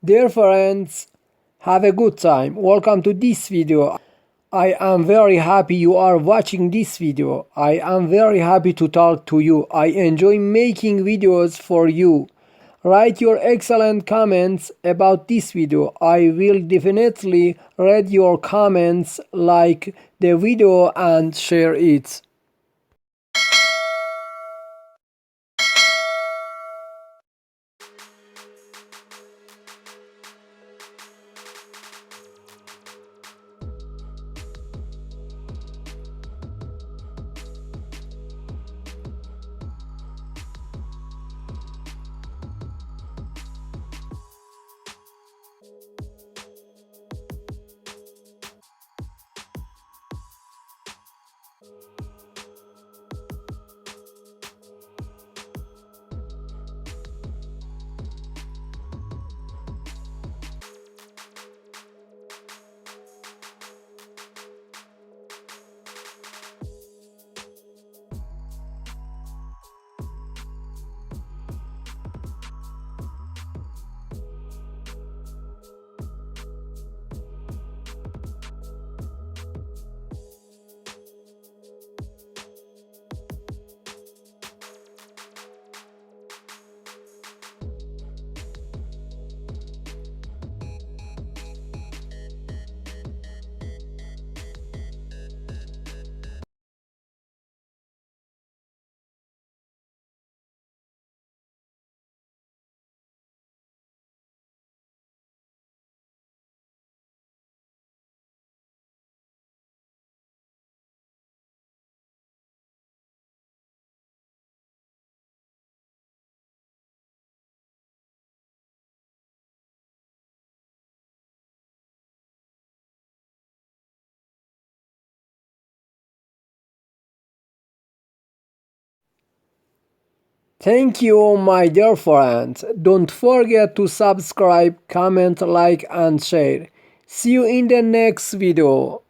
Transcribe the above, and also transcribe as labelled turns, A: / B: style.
A: Dear friends, have a good time. Welcome to this video. I am very happy you are watching this video. I am very happy to talk to you. I enjoy making videos for you. Write your excellent comments about this video. I will definitely read your comments, like the video and share it. Thank you, my dear friends. Don't forget to subscribe, comment, like and share. See you in the next video.